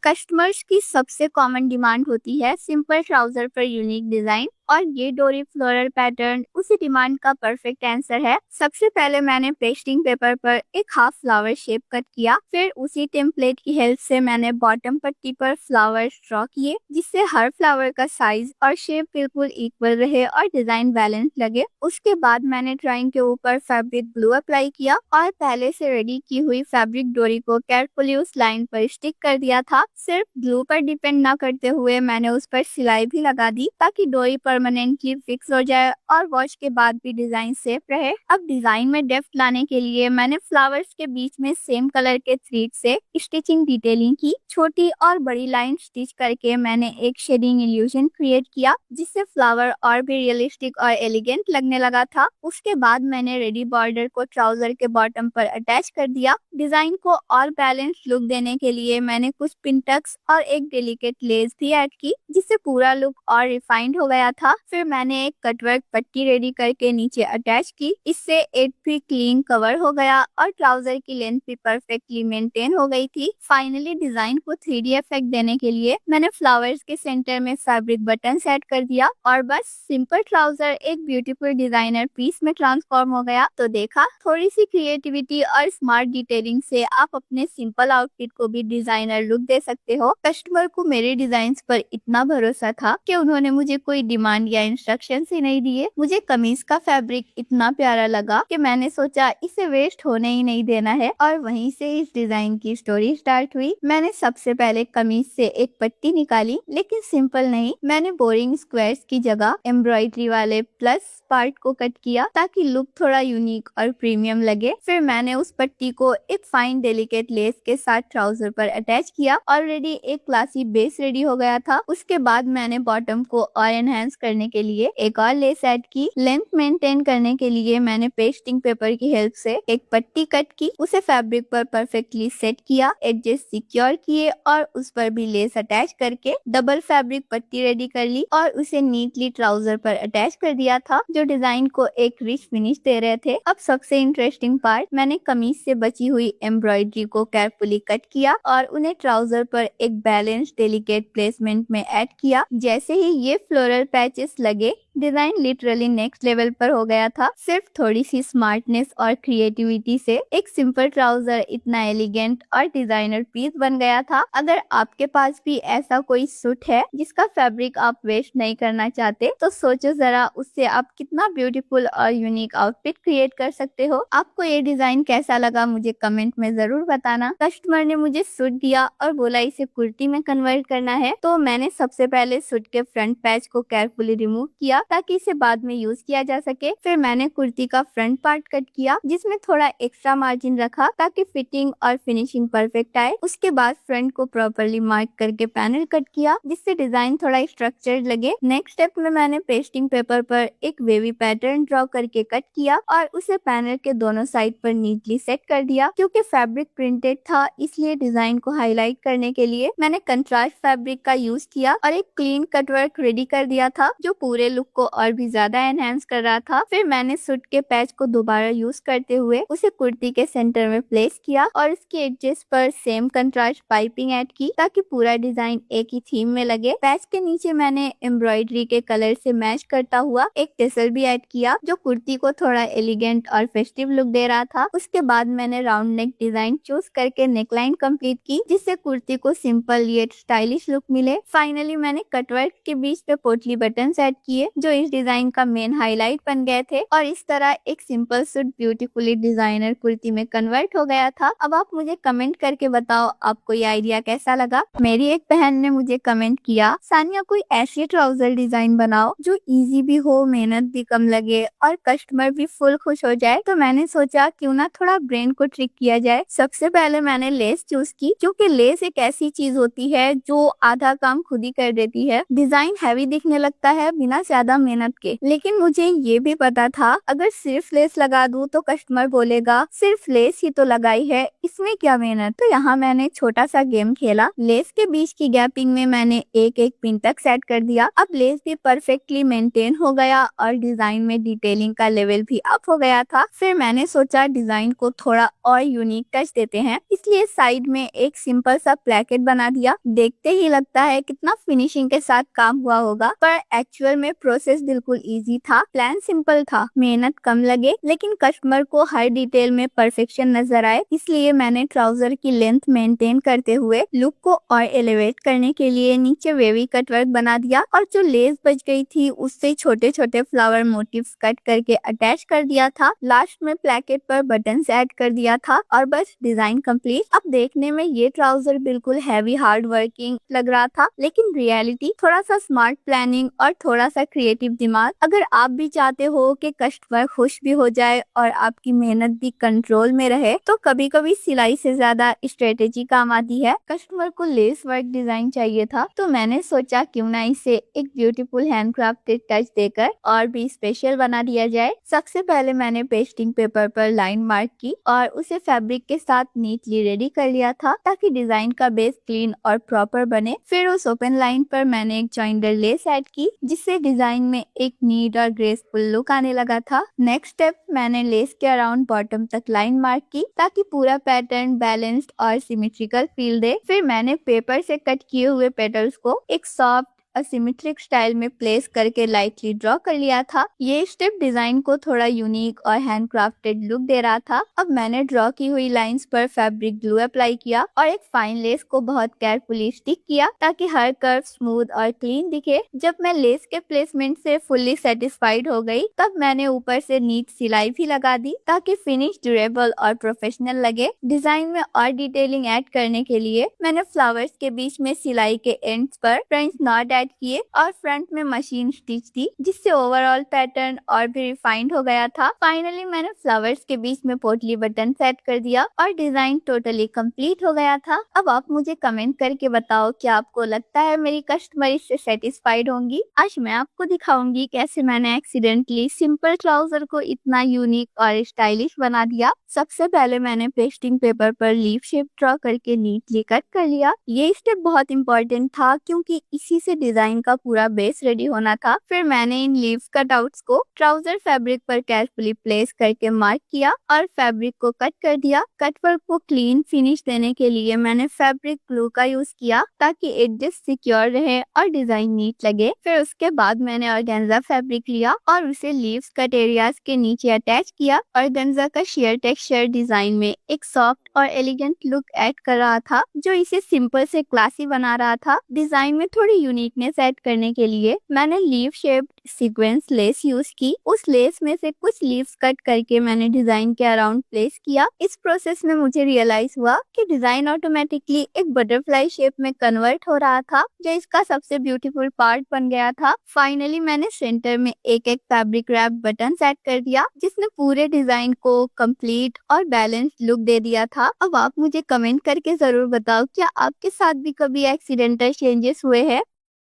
Customers की सबसे common demand होती है सिंपल ट्राउजर पर यूनिक डिजाइन और ये डोरी फ्लोरल पैटर्न उसी डिमांड का परफेक्ट आंसर है। सबसे पहले मैंने पेस्टिंग पेपर पर एक हाफ फ्लावर शेप कट किया, फिर उसी टेम्पलेट की हेल्प से मैंने बॉटम पट्टी पर फ्लावर्स ड्रॉ किए जिससे हर फ्लावर का साइज और शेप बिल्कुल इक्वल रहे और डिजाइन बैलेंस लगे। उसके बाद मैंने ड्राइंग के ऊपर फैब्रिक ग्लू अप्लाई किया और पहले से रेडी की हुई फैब्रिक डोरी को केयरफुली उस लाइन पर स्टिक कर दिया था। सिर्फ ग्लू पर डिपेंड न करते हुए मैंने उस पर सिलाई भी लगा दी ताकि डोरी परमानेंटली फिक्स हो जाए और वॉश के बाद भी डिजाइन सेफ रहे। अब डिजाइन में डेप्थ लाने के लिए मैंने फ्लावर्स के बीच में सेम कलर के थ्रेड से स्टिचिंग डिटेलिंग की। छोटी और बड़ी लाइन स्टिच करके मैंने एक शेडिंग इल्यूजन क्रिएट किया जिससे फ्लावर और भी रियलिस्टिक और एलिगेंट लगने लगा था। उसके बाद मैंने रेडी बॉर्डर को ट्राउजर के बॉटम पर अटैच कर दिया। डिजाइन को और बैलेंस लुक देने के लिए मैंने कुछ पिन टक्स और एक डेलिकेट लेस भी ऐड की जिससे पूरा लुक और रिफाइंड हो गया था। फिर मैंने एक कटवर्क पट्टी रेडी करके नीचे अटैच की, इससे 8 फीट क्लीन कवर हो गया और ट्राउजर की लेंथ भी परफेक्टली मेंटेन हो गई थी। फाइनली डिजाइन को 3D इफेक्ट देने के लिए मैंने फ्लावर्स के सेंटर में फैब्रिक बटन सेट कर दिया और बस सिंपल ट्राउजर एक ब्यूटीफुल डिजाइनर पीस में ट्रांसफॉर्म हो गया। तो देखा, थोड़ी सी क्रिएटिविटी और स्मार्ट डिटेलिंग से आप अपने सिंपल आउटफिट को भी डिजाइनर लुक दे सकते हो। कस्टमर को मेरे डिजाइन पर इतना भरोसा था कि उन्होंने मुझे कोई डिमांड या इंस्ट्रक्शन ही नहीं दिए। मुझे कमीज का फैब्रिक इतना प्यारा लगा कि मैंने सोचा इसे वेस्ट होने ही नहीं देना है और वहीं से इस डिजाइन की स्टोरी स्टार्ट हुई। मैंने सबसे पहले कमीज से एक पट्टी निकाली, लेकिन सिंपल नहीं, मैंने बोरिंग स्क्वायर्स की जगह एम्ब्रॉयडरी वाले प्लस पार्ट को कट किया ताकि लुक थोड़ा यूनिक और प्रीमियम लगे। फिर मैंने उस पट्टी को एक फाइन डेलिकेट लेस के साथ ट्राउजर पर अटैच किया। ऑलरेडी एक क्लासी बेस रेडी हो गया था। उसके बाद मैंने बॉटम को और एनहांस करने के लिए एक और लेस ऐड की। लेंथ मेंटेन करने के लिए मैंने पेस्टिंग पेपर की हेल्प से एक पट्टी कट की, उसे फैब्रिक पर परफेक्टली सेट किया, एडजेस सिक्योर किए और उस पर भी लेस अटैच करके डबल फैब्रिक पट्टी रेडी कर ली और उसे नीटली ट्राउजर पर अटैच कर दिया था जो डिजाइन को एक रिच फिनिश दे रहे थे। अब सबसे इंटरेस्टिंग पार्ट, मैंने कमीज से बची हुई एम्ब्रॉयडरी को केयरफुली कट किया और उन्हें ट्राउजर पर एक बैलेंस डेलिकेट प्लेसमेंट में ऐड किया। जैसे ही ये फ्लोरल पैचेस लगे, डिजाइन लिटरली नेक्स्ट लेवल पर हो गया था। सिर्फ थोड़ी सी स्मार्टनेस और क्रिएटिविटी से एक सिंपल ट्राउजर इतना एलिगेंट और डिजाइनर पीस बन गया था। अगर आपके पास भी ऐसा कोई सूट है जिसका फैब्रिक आप वेस्ट नहीं करना चाहते, तो सोचो जरा उससे आप कितना ब्यूटीफुल और यूनिक आउटफिट क्रिएट कर सकते हो। आपको ये डिजाइन कैसा लगा मुझे कमेंट में जरूर बताना। कस्टमर ने मुझे सूट दिया और बोला इसे कुर्ती में कन्वर्ट करना है, तो मैंने सबसे पहले सूट के फ्रंट पैच को केयरफुली रिमूव किया ताकि इसे बाद में यूज किया जा सके। फिर मैंने कुर्ती का फ्रंट पार्ट कट किया जिसमें थोड़ा एक्स्ट्रा मार्जिन रखा ताकि फिटिंग और फिनिशिंग परफेक्ट आए। उसके बाद फ्रंट को प्रॉपर्ली मार्क करके पैनल कट किया जिससे डिजाइन थोड़ा स्ट्रक्चर्ड लगे। नेक्स्ट स्टेप में मैंने पेस्टिंग पेपर पर एक वेवी पैटर्न ड्रॉ करके कट किया और उसे पैनल के दोनों साइड पर नीटली सेट कर दिया। क्योंकि फैब्रिक प्रिंटेड था, इसलिए डिजाइन को हाईलाइट करने के लिए मैंने कंट्रास्ट फैब्रिक का यूज किया और एक क्लीन कटवर्क रेडी कर दिया था जो पूरे लुक को और भी ज्यादा एनहांस कर रहा था। फिर मैंने सूट के पैच को दोबारा यूज करते हुए उसे कुर्ती के सेंटर में प्लेस किया और इसके एजेस पर सेम कंट्रास्ट पाइपिंग ऐड की ताकि पूरा डिजाइन एक ही थीम में लगे। पैच के नीचे मैंने एम्ब्रॉयडरी के कलर से मैच करता हुआ एक टेसल भी ऐड किया जो कुर्ती को थोड़ा एलिगेंट और फेस्टिव लुक दे रहा था। उसके बाद मैंने राउंड नेक डिजाइन चूज करके नेकलाइन कंप्लीट की जिससे कुर्ती को सिंपल येट स्टाइलिश लुक मिले। फाइनली मैंने कटवर्क के बीच पे पोटली बटन ऐड किए जो इस डिजाइन का मेन हाईलाइट बन गए थे और इस तरह एक simple suit beautifully designer kurti में कन्वर्ट हो गया था। अब आप मुझे कमेंट करके बताओ आपको ये आइडिया कैसा लगा। मेरी एक बहन ने मुझे कमेंट किया, सानिया कोई ऐसी ट्राउजर डिजाइन बनाओ जो इजी भी हो, मेहनत भी कम लगे और कस्टमर भी फुल खुश हो जाए। तो मैंने सोचा क्यों ना थोड़ा ब्रेन को ट्रिक किया जाए। सबसे पहले मैंने लेस चूज की क्योंकि लेस एक ऐसी चीज होती है जो आधा काम खुद ही कर देती है। डिजाइन हैवी दिखने लगता है बिना ज्यादा बिना मेहनत के। लेकिन मुझे ये भी पता था अगर सिर्फ लेस लगा दूं तो कस्टमर बोलेगा सिर्फ लेस ही तो लगाई है, इसमें क्या मेहनत। तो यहाँ मैंने छोटा सा गेम खेला। लेस के बीच की गैपिंग में मैंने एक एक पिन तक सेट कर दिया। अब लेस भी परफेक्टली मेंटेन हो गया और डिजाइन में डिटेलिंग का लेवल भी अप हो गया था। फिर मैंने सोचा डिजाइन को थोड़ा और यूनिक टच देते हैं, इसलिए साइड में एक सिंपल सा प्लेकेट बना दिया। देखते ही लगता है कितना फिनिशिंग के साथ काम हुआ होगा, पर एक्चुअल में प्रोसेस बिल्कुल इजी था। प्लान सिंपल था, मेहनत कम लगे, लेकिन कस्टमर को हर डिटेल में परफेक्शन नजर आए। इसलिए मैंने ट्राउजर की लेंथ मेंटेन करते हुए लुक को और एलिवेट करने के लिए नीचे वेवी कटवर्क बना दिया और जो लेस बच गई थी उससे छोटे छोटे फ्लावर मोटिव्स कट करके अटैच कर दिया था। लास्ट में प्लेकेट पर बटन्स ऐड कर दिया था और बस डिजाइन कंप्लीट। अब देखने में ये ट्राउजर बिल्कुल हैवी हार्ड वर्किंग लग रहा था, लेकिन रियलिटी थोड़ा सा स्मार्ट प्लानिंग और थोड़ा सा क्रिएटिव दिमाग। अगर आप भी चाहते हो कि कस्टमर खुश भी हो जाए और आपकी मेहनत भी कंट्रोल में रहे, तो कभी कभी सिलाई से ज्यादा स्ट्रेटेजी काम आती है। कस्टमर को लेस वर्क डिजाइन चाहिए था, तो मैंने सोचा क्यों ना इसे एक ब्यूटीफुल हैंडक्राफ्टेड टच देकर और भी स्पेशल बना दिया जाए। सबसे पहले मैंने पेस्टिंग पेपर पर लाइन मार्क की और उसे फैब्रिक के साथ नीटली रेडी कर लिया था ताकि डिजाइन का बेस क्लीन और प्रॉपर बने। फिर उस ओपन लाइन पर मैंने एक जॉइंटर लेस ऐड की, जिससे डिजाइन में एक नीट और ग्रेसफुल लुक आने लगा था। नेक्स्ट स्टेप, मैंने लेस के अराउंड बॉटम तक लाइन मार्क की ताकि पूरा पैटर्न बैलेंस्ड और सिमेट्रिकल फील दे। फिर मैंने पेपर से कट किए हुए पेटल्स को एक सॉफ्ट असिमेट्रिक स्टाइल में प्लेस करके लाइटली ड्रॉ कर लिया था। ये स्टेप डिजाइन को थोड़ा यूनिक और हैंडक्राफ्टेड लुक दे रहा था। अब मैंने ड्रॉ की हुई लाइंस पर फैब्रिक ग्लू अप्लाई किया और एक फाइन लेस को बहुत केयरफुली स्टिक किया ताकि हर कर्व स्मूथ और क्लीन दिखे। जब मैं लेस के प्लेसमेंट से फुल्ली सेटिस्फाइड हो गई, तब मैंने ऊपर से नीट सिलाई भी लगा दी ताकि फिनिश ड्यूरेबल और प्रोफेशनल लगे। डिजाइन में और डिटेलिंग ऐड करने के लिए मैंने फ्लावर्स के बीच में सिलाई के एंड्स पर फ्रेंच नॉट किए और फ्रंट में मशीन स्टिच दी, जिससे ओवरऑल पैटर्न और भी रिफाइंड हो गया था। फाइनली मैंने फ्लावर्स के बीच में पोटली बटन सेट कर दिया और डिजाइन टोटली कंप्लीट हो गया था। अब आप मुझे कमेंट करके बताओ क्या आपको लगता है मेरी कस्टमर इससे सेटिस्फाइड होंगी। आज मैं आपको दिखाऊंगी कैसे मैंने एक्सीडेंटली सिंपल ट्राउजर को इतना यूनिक और स्टाइलिश बना दिया। सबसे पहले मैंने पेस्टिंग पेपर पर लीफ शेप ड्रॉ करके नीटली कट कर लिया। ये स्टेप बहुत इंपॉर्टेंट था क्योंकि इसी से डिजाइन का पूरा बेस रेडी होना था। फिर मैंने इन लीव्स कटआउट्स को ट्राउजर फैब्रिक पर केयरफुली प्लेस करके मार्क किया और फैब्रिक को कट कर दिया। कटवर्क को क्लीन फिनिश देने के लिए मैंने फैब्रिक ग्लू का यूज किया ताकि एजेस सिक्योर रहे और डिजाइन नीट लगे। फिर उसके बाद मैंने ऑर्गेन्जा फैब्रिक लिया और उसे लीव्स कट एरियाज के नीचे अटैच किया। ऑर्गेन्जा का शेयर टेक्सचर डिजाइन में एक सॉफ्ट और एलिगेंट लुक ऐड कर रहा था, जो इसे सिंपल से क्लासी बना रहा था। डिजाइन में थोड़ी यूनिकनेस ऐड करने के लिए मैंने leaf shaped sequence less use की। उस लेस में से कुछ लीव्स कट करके मैंने डिजाइन के अराउंड प्लेस किया। इस प्रोसेस में मुझे रियलाइज हुआ कि डिजाइन ऑटोमेटिकली एक बटरफ्लाई शेप में कन्वर्ट हो रहा था, जो इसका सबसे ब्यूटीफुल पार्ट बन गया था। फाइनली मैंने सेंटर में एक एक फैब्रिक रैप बटन सेट कर दिया, जिसने पूरे डिजाइन को कंप्लीट और बैलेंस्ड लुक दे दिया था। अब आप मुझे कमेंट करके जरूर बताओ क्या आपके साथ भी कभी एक्सीडेंटल चेंजेस हुए हैं।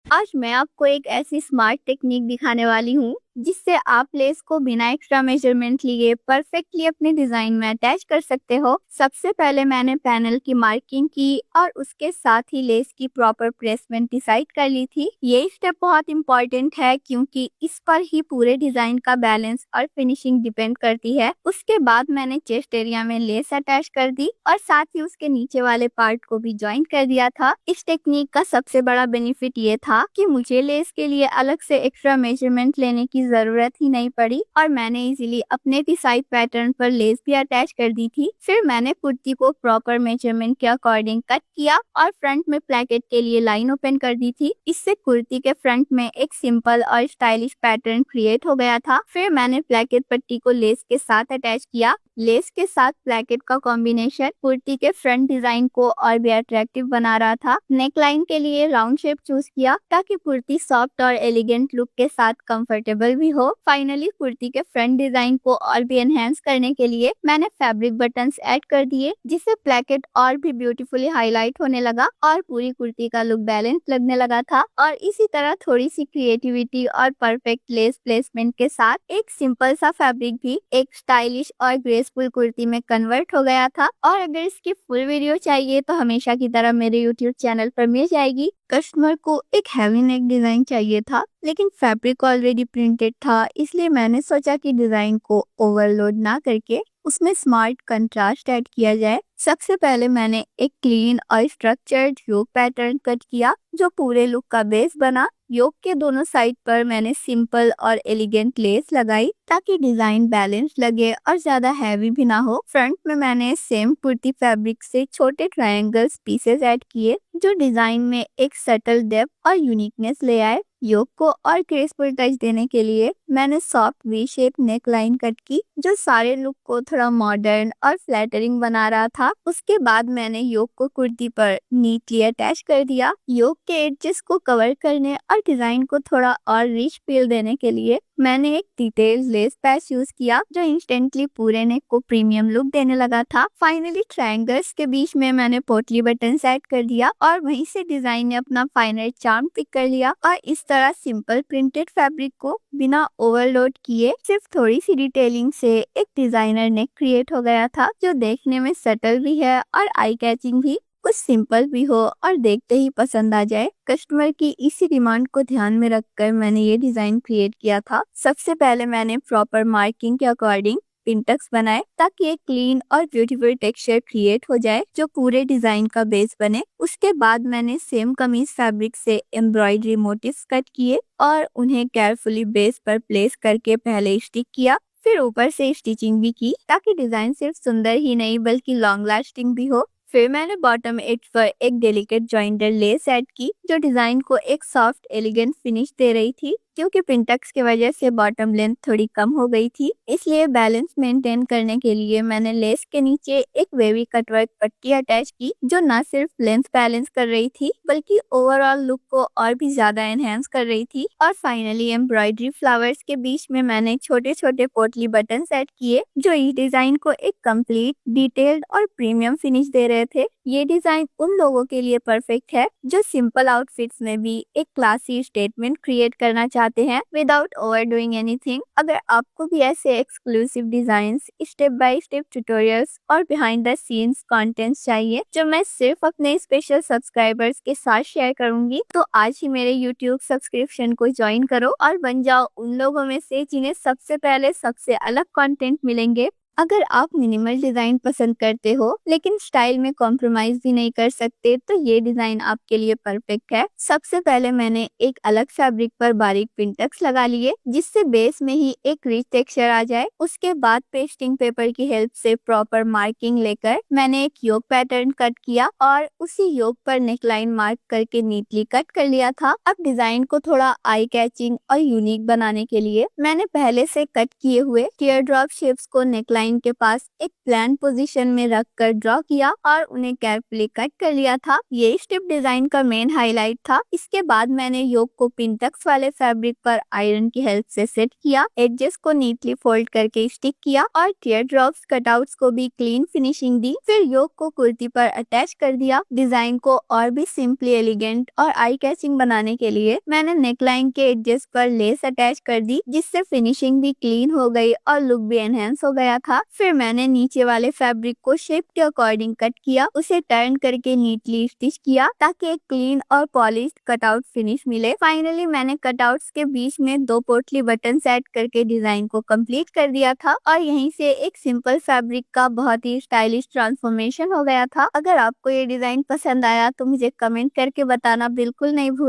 आज मैं आपको एक ऐसी स्मार्ट टेक्निक दिखाने वाली हूँ जिससे आप लेस को बिना एक्स्ट्रा मेजरमेंट लिए परफेक्टली अपने डिजाइन में अटैच कर सकते हो। सबसे पहले मैंने पैनल की मार्किंग की और उसके साथ ही लेस की प्रॉपर प्लेसमेंट डिसाइड कर ली थी। ये स्टेप बहुत इंपॉर्टेंट है क्योंकि इस पर ही पूरे डिजाइन का बैलेंस और फिनिशिंग डिपेंड करती है। उसके बाद मैंने चेस्ट एरिया में लेस अटैच कर दी और साथ ही उसके नीचे वाले पार्ट को भी ज्वाइन कर दिया था। इस टेक्निक का सबसे बड़ा बेनिफिट ये था कि मुझे लेस के लिए अलग से एक्स्ट्रा मेजरमेंट लेने की जरूरत ही नहीं पड़ी और मैंने इजीली अपने डिसाइड पैटर्न पर लेस भी अटैच कर दी थी। फिर मैंने कुर्ती को प्रॉपर मेजरमेंट के अकॉर्डिंग कट किया और फ्रंट में प्लेकेट के लिए लाइन ओपन कर दी थी। इससे कुर्ती के फ्रंट में एक सिंपल और स्टाइलिश पैटर्न क्रिएट हो गया था। फिर मैंने प्लेकेट पट्टी को लेस के साथ अटैच किया। लेस के साथ प्लेकेट का कॉम्बिनेशन कुर्ती के फ्रंट डिजाइन को और भी अट्रैक्टिव बना रहा था। नेक लाइन के लिए राउंड शेप चूज किया ताकि कुर्ती सॉफ्ट और एलिगेंट लुक के साथ कंफर्टेबल भी हो। फाइनली कुर्ती के फ्रंट डिजाइन को और भी एनहेंस करने के लिए मैंने फैब्रिक बटन्स ऐड कर दिए, जिससे प्लेकेट और भी ब्यूटीफुली हाईलाइट होने लगा और पूरी कुर्ती का लुक बैलेंस लगने लगा था। और इसी तरह थोड़ी सी क्रिएटिविटी और परफेक्ट लेस प्लेसमेंट के साथ एक सिंपल सा फैब्रिक भी एक स्टाइलिश और ग्रेसफुल कुर्ती में कन्वर्ट हो गया था। और अगर इसकी फुल वीडियो चाहिए तो हमेशा की तरह मेरे यूट्यूब चैनल पर मिल जाएगी। कस्टमर को एक हैवी नेक डिजाइन चाहिए था, लेकिन फैब्रिक ऑलरेडी प्रिंटेड था, इसलिए मैंने सोचा कि डिजाइन को ओवरलोड ना करके उसमें स्मार्ट कंट्रास्ट ऐड किया जाए। सबसे पहले मैंने एक क्लीन और स्ट्रक्चर्ड योक पैटर्न कट किया, जो पूरे लुक का बेस बना। योक के दोनों साइड पर मैंने सिंपल और एलिगेंट लेस लगाई, ताकि डिजाइन बैलेंस लगे और ज्यादा हैवी भी ना हो। फ्रंट में मैंने सेम कुर्ती फैब्रिक से छोटे ट्रायंगल्स पीसेस ऐड किए, जो डिजाइन में एक सटल डेप्थ और यूनिकनेस ले आए। योक को और ग्रेसफुल टच देने के लिए मैंने soft V shape neck line cut की, जो सारे लुक को थोड़ा मॉडर्न और फ्लैटरिंग बना रहा था। उसके बाद मैंने योक को कुर्ती पर नीटली अटैच कर दिया। योक के एजेस को कवर करने और डिजाइन को थोड़ा और रिच फील देने के लिए मैंने एक डिटेल लेस पैच यूज किया, जो इंस्टेंटली पूरे नेक को प्रीमियम लुक देने लगा था। फाइनली ट्रायंगल्स के बीच में मैंने पोटली बटन ऐड कर दिया और वहीं से डिजाइन ने अपना फाइनल चार्म पिक कर लिया। और इस तरह सिंपल प्रिंटेड फैब्रिक को बिना ओवरलोड किए सिर्फ थोड़ी सी डिटेलिंग से एक डिजाइनर नेक क्रिएट हो गया था, जो देखने में सटल भी है और आई कैचिंग भी, कुछ सिंपल भी हो और देखते ही पसंद आ जाए। कस्टमर की इसी डिमांड को ध्यान में रखकर मैंने ये डिजाइन क्रिएट किया था। सबसे पहले मैंने प्रॉपर मार्किंग के अकॉर्डिंग पिंटक्स बनाए, ताकि एक क्लीन और ब्यूटीफुल टेक्सचर क्रिएट हो जाए, जो पूरे डिजाइन का बेस बने। उसके बाद मैंने सेम कमीज फैब्रिक से एम्ब्रॉयडरी मोटिव्स कट किए और उन्हें केयरफुली बेस पर प्लेस करके पहले स्टिक किया, फिर ऊपर से स्टिचिंग भी की, ताकि डिजाइन सिर्फ सुंदर ही नहीं बल्कि लॉन्ग लास्टिंग भी हो। फिर मैंने बॉटम एज पर एक डेलिकेट जॉइंटेड लेस ऐड की, जो डिजाइन को एक सॉफ्ट एलिगेंट फिनिश दे रही थी। क्योंकि पिंटक्स की वजह से बॉटम लेंथ थोड़ी कम हो गई थी, इसलिए बैलेंस मेंटेन करने के लिए मैंने लेस के नीचे एक वेवी कटवर्क पट्टी अटैच की, जो न सिर्फ लेंथ बैलेंस कर रही थी बल्कि ओवरऑल लुक को और भी ज्यादा एनहेंस कर रही थी। और फाइनली एम्ब्रॉयडरी फ्लावर्स के बीच में मैंने छोटे छोटे पोटली बटन ऐड किए, जो इस डिजाइन को एक कंप्लीट, डिटेल्ड और प्रीमियम फिनिश दे रहे थे। ये डिजाइन उन लोगों के लिए परफेक्ट है जो सिंपल आउटफिट्स में भी एक क्लासी स्टेटमेंट क्रिएट करना चाहते हैं विदाउट ओवरडूइंग एनीथिंग। अगर आपको भी ऐसे exclusive designs, step by step tutorials और बिहाइंड द सीन्स कंटेंट्स चाहिए, जो मैं सिर्फ अपने स्पेशल सब्सक्राइबर्स के साथ शेयर करूंगी, तो आज ही मेरे यूट्यूब सब्सक्रिप्शन को ज्वाइन करो और बन जाओ उन लोगों में से जिन्हें सबसे पहले सबसे अलग कंटेंट मिलेंगे। अगर आप मिनिमल डिजाइन पसंद करते हो लेकिन स्टाइल में कॉम्प्रोमाइज भी नहीं कर सकते, तो ये डिजाइन आपके लिए परफेक्ट है। सबसे पहले मैंने एक अलग फैब्रिक पर बारीक पिंटक्स लगा लिए, जिससे बेस में ही एक रिच टेक्सचर आ जाए। उसके बाद पेस्टिंग पेपर की हेल्प से प्रॉपर मार्किंग लेकर मैंने एक योक पैटर्न कट किया और उसी योक पर नेकलाइन मार्क करके नीटली कट कर लिया था। अब डिजाइन को थोड़ा आई कैचिंग और यूनिक बनाने के लिए मैंने पहले से कट किए हुए टीयर ड्रॉप शेप्स को नेकलाइन के पास एक प्लान पोजीशन में रखकर ड्रॉ किया और उन्हें केयरफुली कट कर लिया था। ये स्टेप डिजाइन का मेन हाईलाइट था। इसके बाद मैंने योक को पिंटक्स वाले फैब्रिक पर आयरन की हेल्प से सेट किया, एजेस को नीटली फोल्ड करके स्टिक किया और टीयर ड्रॉप्स कटआउट्स को भी क्लीन फिनिशिंग दी। फिर योक को कुर्ती पर अटैच कर दिया। डिजाइन को और भी सिंपली एलिगेंट और आई कैचिंग बनाने के लिए मैंने नेकलाइन के एजेस पर लेस अटैच कर दी, जिससे फिनिशिंग भी क्लीन हो गई और लुक भी एनहेंस हो गया था। फिर मैंने नीचे वाले फैब्रिक को शेप के अकॉर्डिंग कट किया, उसे टर्न करके नीटली स्टिच किया, ताकि एक क्लीन और पॉलिश्ड कटआउट फिनिश मिले। फाइनली मैंने कटआउट्स के बीच में 2 पोटली बटन ऐड करके डिजाइन को कंप्लीट कर दिया था और यहीं से एक सिंपल फैब्रिक का बहुत ही स्टाइलिश ट्रांसफॉर्मेशन हो गया था। अगर आपको ये डिजाइन पसंद आया तो मुझे कमेंट करके बताना बिल्कुल नहीं भूलना।